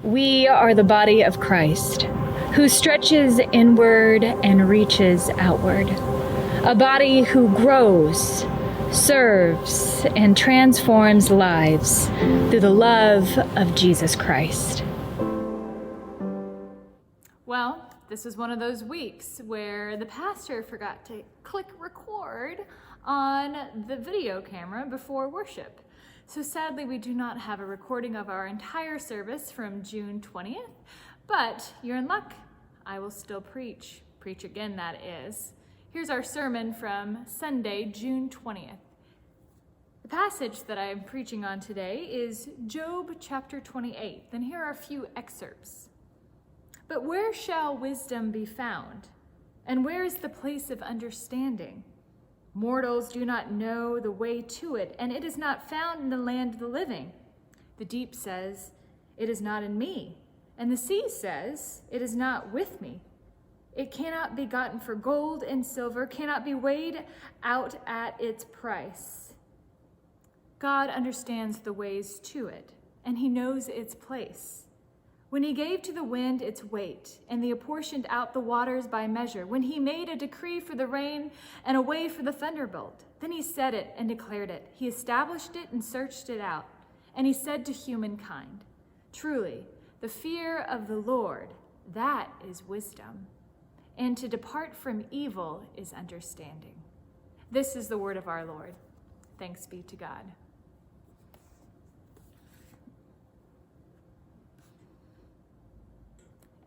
We are the body of Christ, who stretches inward and reaches outward. A body who grows, serves, and transforms lives through the love of Jesus Christ. Well, this was one of those weeks where the pastor forgot to click record on the video camera before worship. So sadly, we do not have a recording of our entire service from June 20th, but you're in luck. I will still preach again, that is. Here's our sermon from Sunday, June 20th. The passage that I am preaching on today is Job chapter 28. Then here are a few excerpts. But where shall wisdom be found? And where is the place of understanding? Mortals do not know the way to it, and it is not found in the land of the living. The deep says, it is not in me, and the sea says, it is not with me. It cannot be gotten for gold and silver, cannot be weighed out at its price. God understands the ways to it, and he knows its place. When he gave to the wind its weight, and he apportioned out the waters by measure, when he made a decree for the rain and a way for the thunderbolt, then he said it and declared it. He established it and searched it out. And he said to humankind, truly, the fear of the Lord, that is wisdom. And to depart from evil is understanding. This is the word of our Lord. Thanks be to God.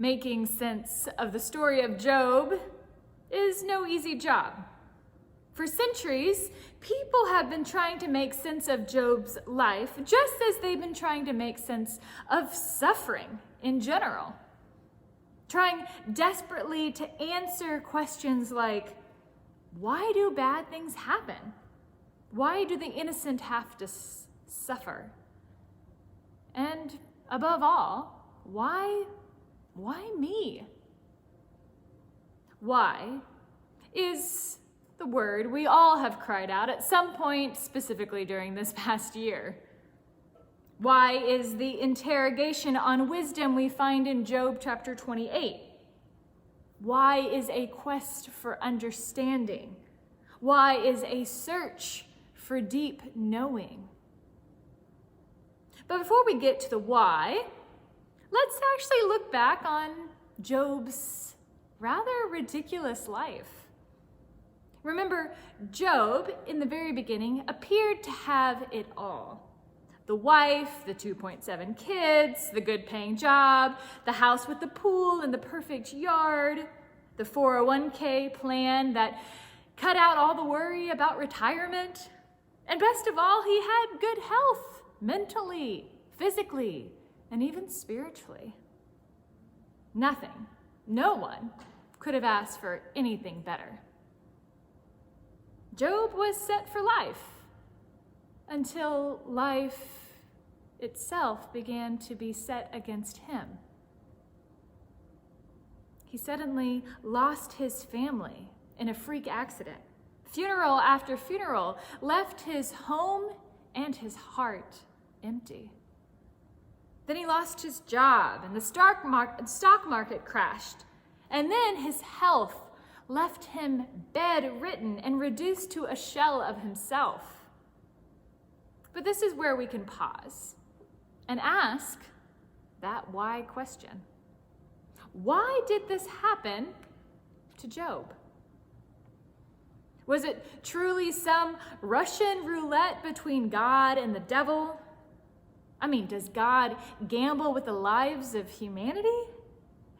Making sense of the story of Job is no easy job. For centuries, people have been trying to make sense of Job's life, just as they've been trying to make sense of suffering in general. Trying desperately to answer questions like, why do bad things happen? Why do the innocent have to suffer? And above all, why me? Why is the word we all have cried out at some point, specifically during this past year. Why is the interrogation on wisdom we find in Job chapter 28? Why is a quest for understanding? Why is a search for deep knowing? But before we get to the why, let's actually look back on Job's rather ridiculous life. Remember, Job, in the very beginning, appeared to have it all. The wife, the 2.7 kids, the good-paying job, the house with the pool and the perfect yard, the 401k plan that cut out all the worry about retirement. And best of all, he had good health, mentally, physically, and even spiritually. Nothing, no one could have asked for anything better. Job was set for life until life itself began to be set against him. He suddenly lost his family in a freak accident. Funeral after funeral left his home and his heart empty. Then he lost his job and the stock market crashed. And then his health left him bedridden and reduced to a shell of himself. But this is where we can pause and ask that why question. Why did this happen to Job? Was it truly some Russian roulette between God and the devil? I mean, does God gamble with the lives of humanity?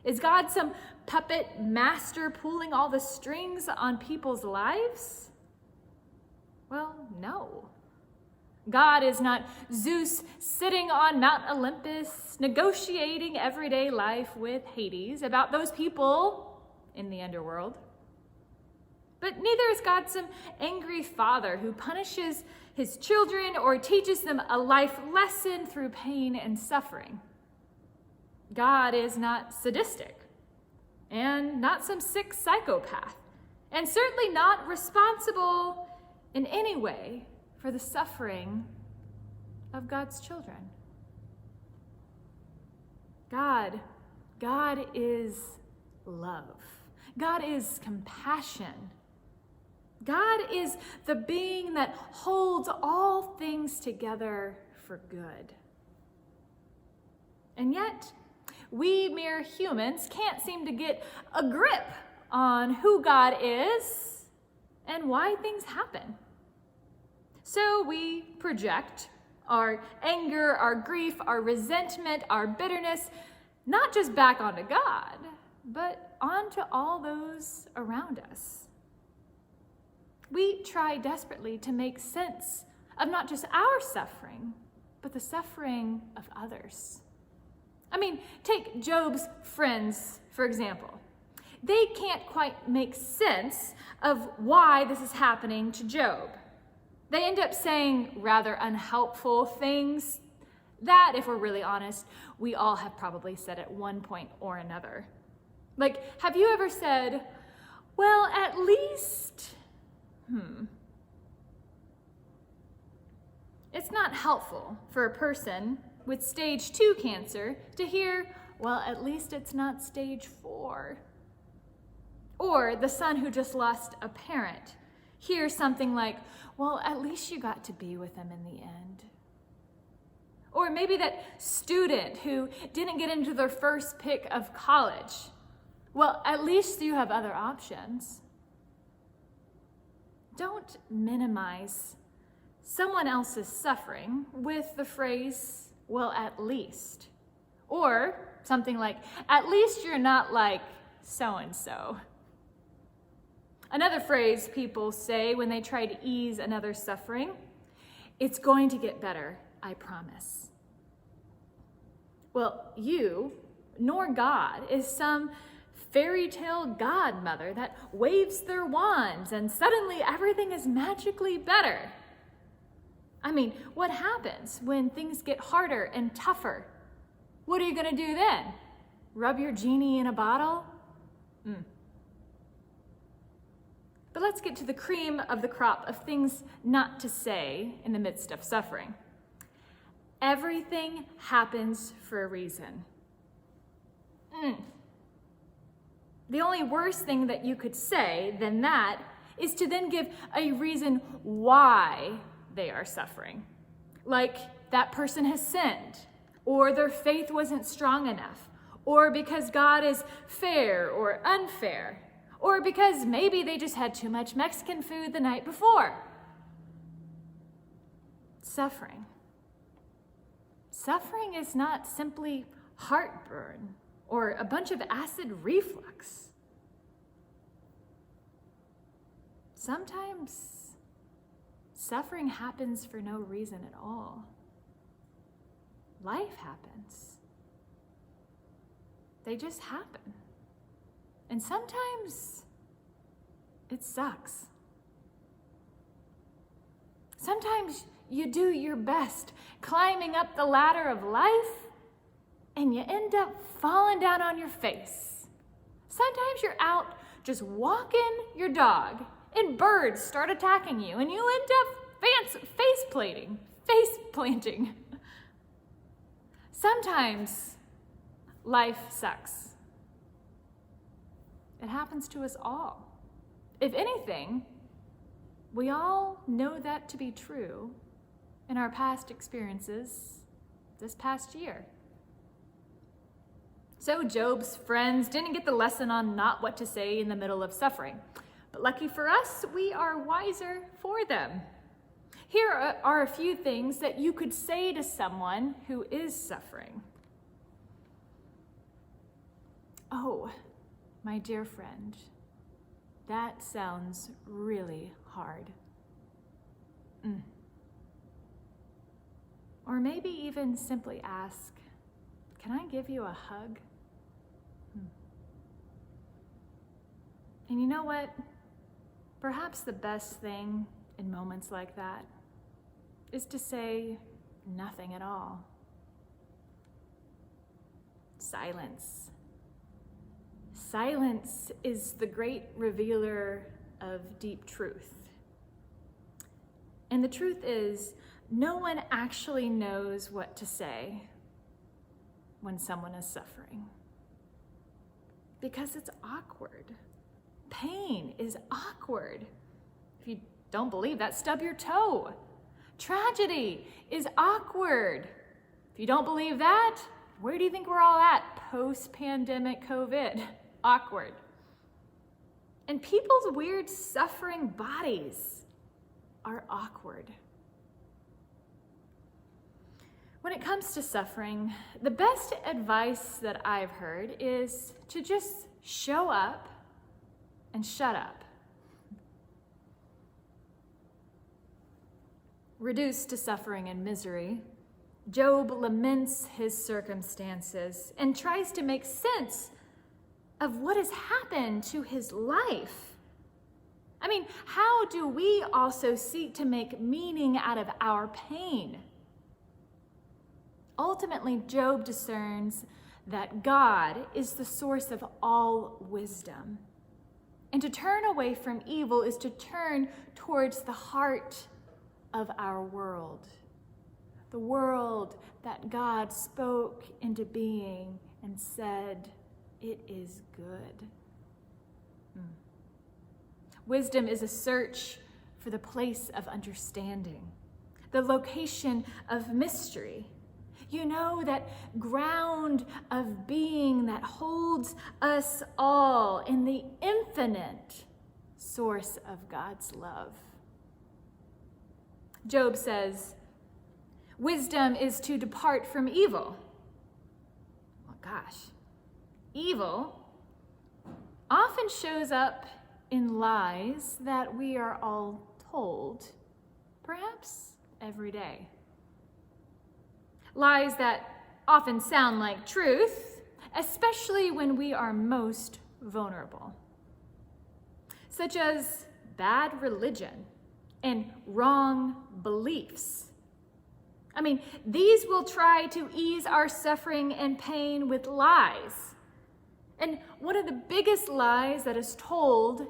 Is God some puppet master pulling all the strings on people's lives? Well, no. God is not Zeus sitting on Mount Olympus, negotiating everyday life with Hades about those people in the underworld. But neither is God some angry father who punishes his children or teaches them a life lesson through pain and suffering. God is not sadistic and not some sick psychopath, and certainly not responsible in any way for the suffering of God's children. God is love. God is compassion. God is the being that holds all things together for good. And yet, we mere humans can't seem to get a grip on who God is and why things happen. So we project our anger, our grief, our resentment, our bitterness, not just back onto God, but onto all those around us. We try desperately to make sense of not just our suffering, but the suffering of others. I mean, take Job's friends, for example. They can't quite make sense of why this is happening to Job. They end up saying rather unhelpful things that, if we're really honest, we all have probably said at one point or another. Like, have you ever said, well, at least, It's not helpful for a person with stage 2 cancer to hear, well, at least it's not stage 4. Or the son who just lost a parent hears something like, well, at least you got to be with them in the end. Or maybe that student who didn't get into their first pick of college. Well, at least you have other options. Don't minimize someone else's suffering with the phrase, well, at least. Or something like, at least you're not like so-and-so. Another phrase people say when they try to ease another's suffering, it's going to get better, I promise. Well, you, nor God, is some fairy tale godmother that waves their wands and suddenly everything is magically better. I mean, what happens when things get harder and tougher? What are you going to do then? Rub your genie in a bottle? But let's get to the cream of the crop of things not to say in the midst of suffering. Everything happens for a reason. The only worse thing that you could say than that is to then give a reason why they are suffering. Like that person has sinned, or their faith wasn't strong enough, or because God is fair or unfair, or because maybe they just had too much Mexican food the night before. Suffering. Suffering is not simply heartburn or a bunch of acid reflux. Sometimes suffering happens for no reason at all. Life happens. They just happen. And sometimes it sucks. Sometimes you do your best climbing up the ladder of life and you end up falling down on your face. Sometimes you're out just walking your dog and birds start attacking you and you end up face planting. Sometimes life sucks. It happens to us all. If anything, we all know that to be true in our past experiences this past year. So Job's friends didn't get the lesson on not what to say in the middle of suffering. But lucky for us, we are wiser for them. Here are a few things that you could say to someone who is suffering. Oh, my dear friend, that sounds really hard. Or maybe even simply ask, can I give you a hug? And you know what? Perhaps the best thing in moments like that is to say nothing at all. Silence. Silence is the great revealer of deep truth. And the truth is, no one actually knows what to say. when someone is suffering. Because it's awkward. Pain is awkward. If you don't believe that, stub your toe. Tragedy is awkward. If you don't believe that, where do you think we're all at post-pandemic COVID? Awkward. And people's weird suffering bodies are awkward. When it comes to suffering, the best advice that I've heard is to just show up and shut up. Reduced to suffering and misery, Job laments his circumstances and tries to make sense of what has happened to his life. I mean, how do we also seek to make meaning out of our pain? Ultimately, Job discerns that God is the source of all wisdom. And to turn away from evil is to turn towards the heart of our world. The world that God spoke into being and said, "It is good." Wisdom is a search for the place of understanding, the location of mystery. You know, that ground of being that holds us all in the infinite source of God's love. Job says, wisdom is to depart from evil. Well, gosh, evil often shows up in lies that we are all told, perhaps every day. Lies that often sound like truth, especially when we are most vulnerable, such as bad religion and wrong beliefs. I mean, these will try to ease our suffering and pain with lies. And one of the biggest lies that is told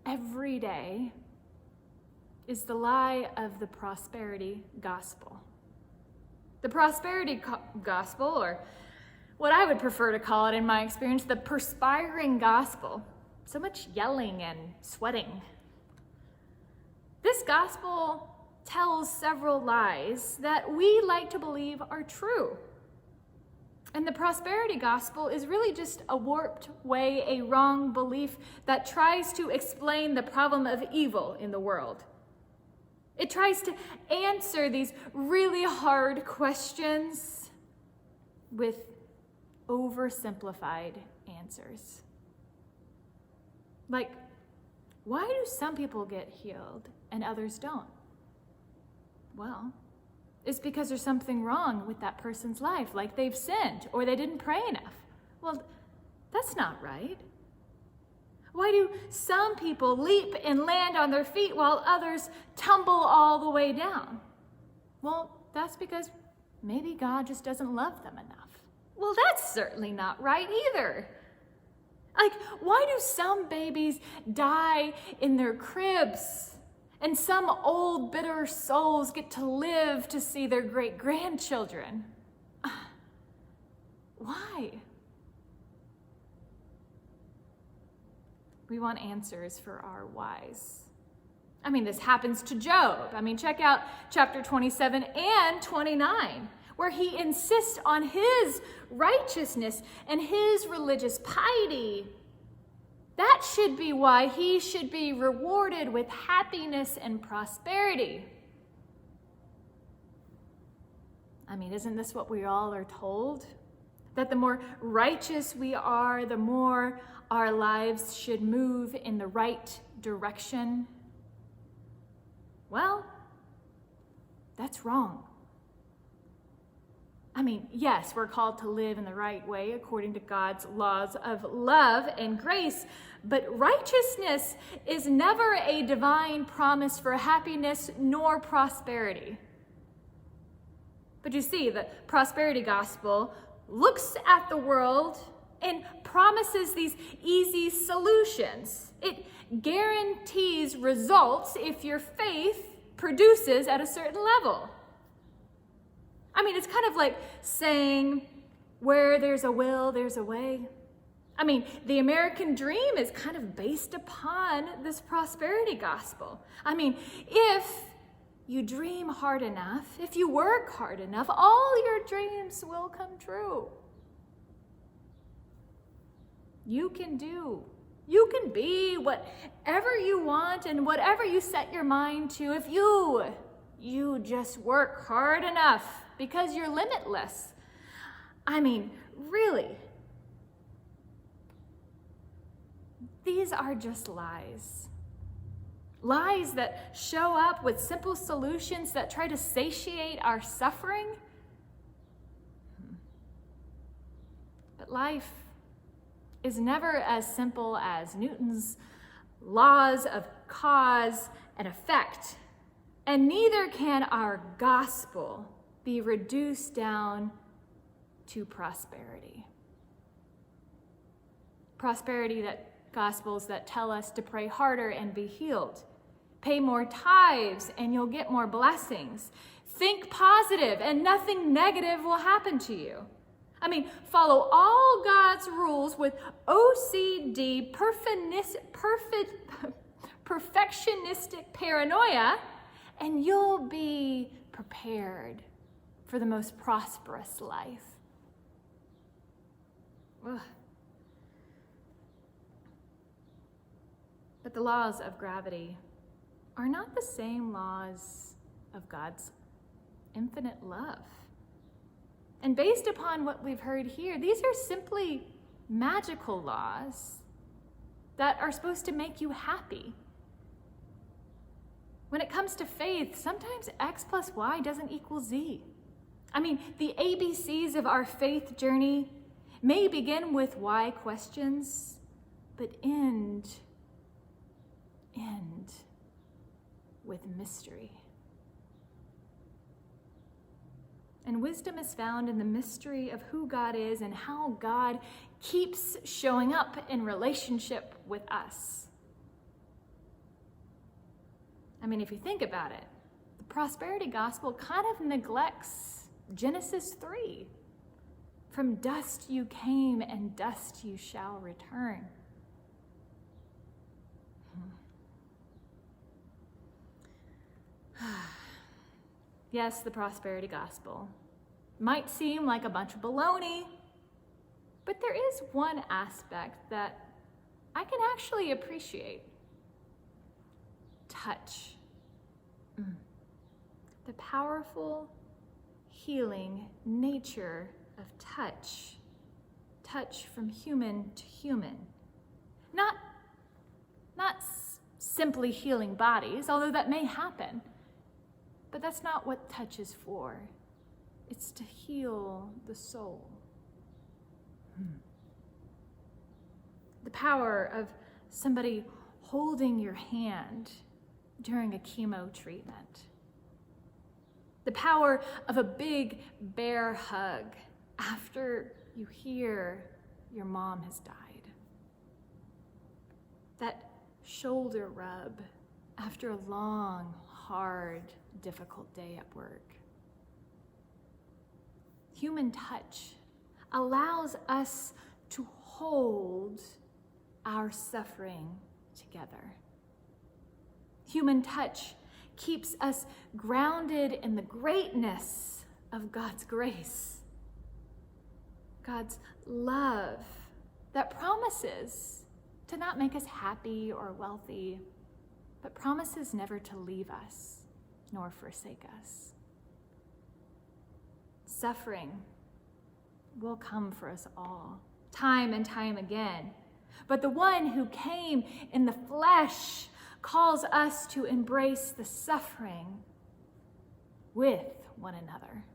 every day is the lie of the prosperity gospel. The prosperity gospel, or what I would prefer to call it in my experience, the perspiring gospel. So much yelling and sweating. This gospel tells several lies that we like to believe are true. And the prosperity gospel is really just a warped way, a wrong belief that tries to explain the problem of evil in the world. It tries to answer these really hard questions with oversimplified answers. Like, why do some people get healed and others don't? Well, it's because there's something wrong with that person's life, like they've sinned or they didn't pray enough. Well, that's not right. Why do some people leap and land on their feet while others tumble all the way down? Well, that's because maybe God just doesn't love them enough. Well, that's certainly not right either. Like, why do some babies die in their cribs and some old, bitter souls get to live to see their great-grandchildren? Why? We want answers for our whys. I mean, this happens to Job. I mean, check out chapter 27 and 29, where he insists on his righteousness and his religious piety. That should be why he should be rewarded with happiness and prosperity. I mean, isn't this what we all are told? That the more righteous we are, the more our lives should move in the right direction. Well, that's wrong. I mean, yes, we're called to live in the right way according to God's laws of love and grace, but righteousness is never a divine promise for happiness nor prosperity. But you see, the prosperity gospel looks at the world and promises these easy solutions. It guarantees results if your faith produces at a certain level. I mean, it's kind of like saying, Where there's a will, there's a way. I mean, the American dream is kind of based upon this prosperity gospel. I mean, if you dream hard enough, if you work hard enough, all your dreams will come true. You can be whatever you want and whatever you set your mind to if you just work hard enough, because you're limitless. I mean, really. These are just lies. Lies that show up with simple solutions that try to satiate our suffering. But life is never as simple as Newton's laws of cause and effect, and neither can our gospel be reduced down to prosperity. Prosperity that gospels that tell us to pray harder and be healed. Pay more tithes and you'll get more blessings. Think positive and nothing negative will happen to you. I mean, follow all God's rules with OCD, perfectionistic paranoia, and you'll be prepared for the most prosperous life. Ugh. But the laws of gravity are not the same laws of God's infinite love. And based upon what we've heard here, these are simply magical laws that are supposed to make you happy. When it comes to faith, sometimes X plus Y doesn't equal Z. I mean, the ABCs of our faith journey may begin with why questions, but end with mystery. And wisdom is found in the mystery of who God is and how God keeps showing up in relationship with us. I mean, if you think about it, the prosperity gospel kind of neglects Genesis 3. From dust you came and dust you shall return. Yes, the prosperity gospel might seem like a bunch of baloney, but there is one aspect that I can actually appreciate. Touch. The powerful, healing nature of touch. Touch from human to human. Not simply healing bodies, although that may happen. But that's not what touch is for. It's to heal the soul. The power of somebody holding your hand during a chemo treatment. The power of a big bear hug after you hear your mom has died. That shoulder rub after a long, hard, difficult day at work. Human touch allows us to hold our suffering together. Human touch keeps us grounded in the greatness of God's grace, God's love that promises to not make us happy or wealthy, but promises never to leave us nor forsake us. Suffering will come for us all, time and time again. But the one who came in the flesh calls us to embrace the suffering with one another.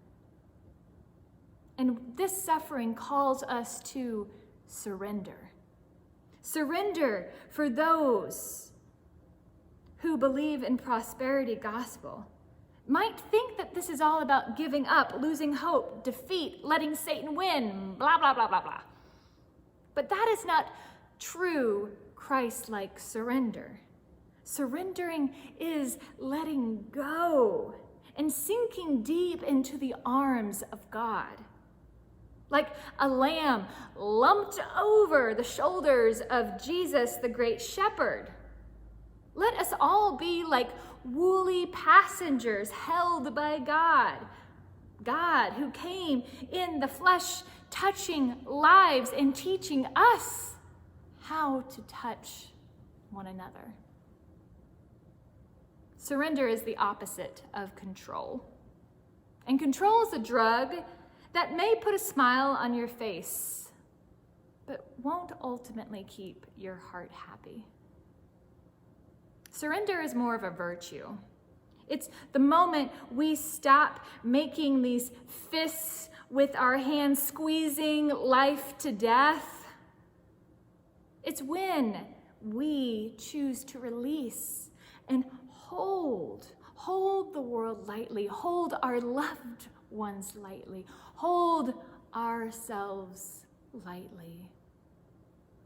And this suffering calls us to surrender. Surrender for those who believe in prosperity gospel might think that this is all about giving up, losing hope, defeat, letting Satan win, blah, blah, blah, blah, blah. But that is not true Christ-like surrender. Surrendering is letting go and sinking deep into the arms of God. like a lamb lumped over the shoulders of Jesus, the great shepherd. Let us all be like woolly passengers held by God. God who came in the flesh, touching lives and teaching us how to touch one another. Surrender is the opposite of control. And control is a drug that may put a smile on your face, but won't ultimately keep your heart happy. Surrender is more of a virtue. It's the moment we stop making these fists with our hands squeezing life to death. It's when we choose to release and hold the world lightly, hold our loved ones lightly, hold ourselves lightly,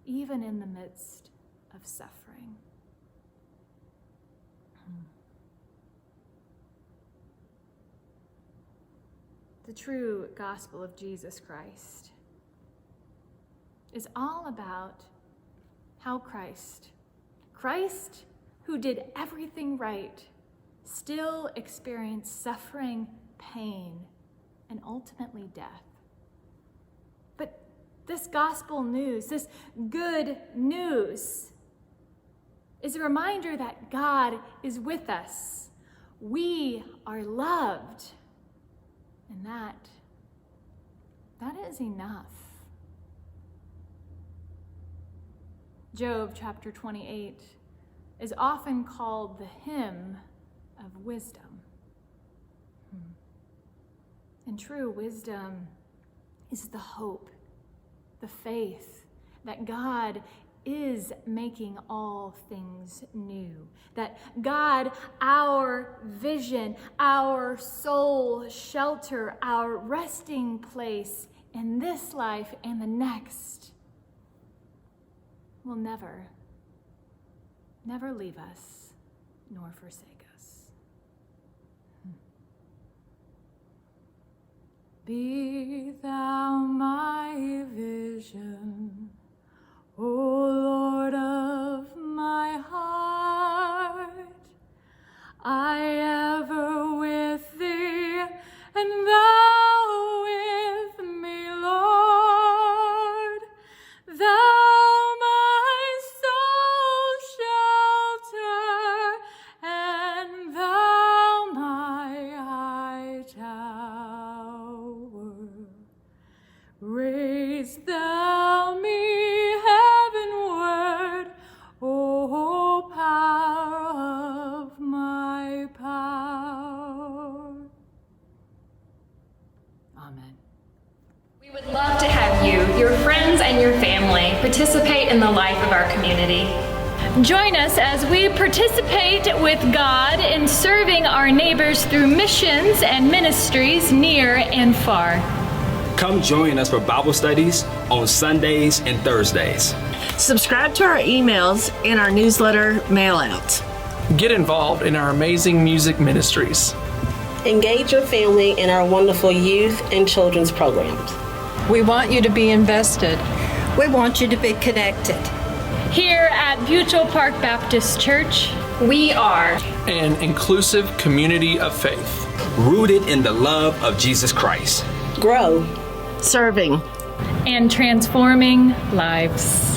even in the midst of suffering. The true gospel of Jesus Christ is all about how Christ who did everything right, still experienced suffering, pain, and ultimately death. But this gospel news, this good news, is a reminder that God is with us. We are loved. And that is enough. Job chapter 28 is often called the hymn of wisdom. And true wisdom is the hope, the faith that God is making all things new. That God, our vision, our soul shelter, our resting place in this life and the next, will never leave us nor forsake us. Be thou my vision, O Lord of my heart, I ever with thee, and thou with me, Lord. Thou my soul shelter, and thou my high tower. Raise thou me heavenward, O power of my power. Amen. We would love to have you, your friends, and your family participate in the life of our community. Join us as we participate with God in serving our neighbors through missions and ministries near and far. Come join us for Bible studies on Sundays and Thursdays. Subscribe to our emails and our newsletter mail-out. Get involved in our amazing music ministries. Engage your family in our wonderful youth and children's programs. We want you to be invested. We want you to be connected. Here at Butyl Park Baptist Church, We are An inclusive community of faith. Rooted in the love of Jesus Christ. Grow. Serving. and transforming lives.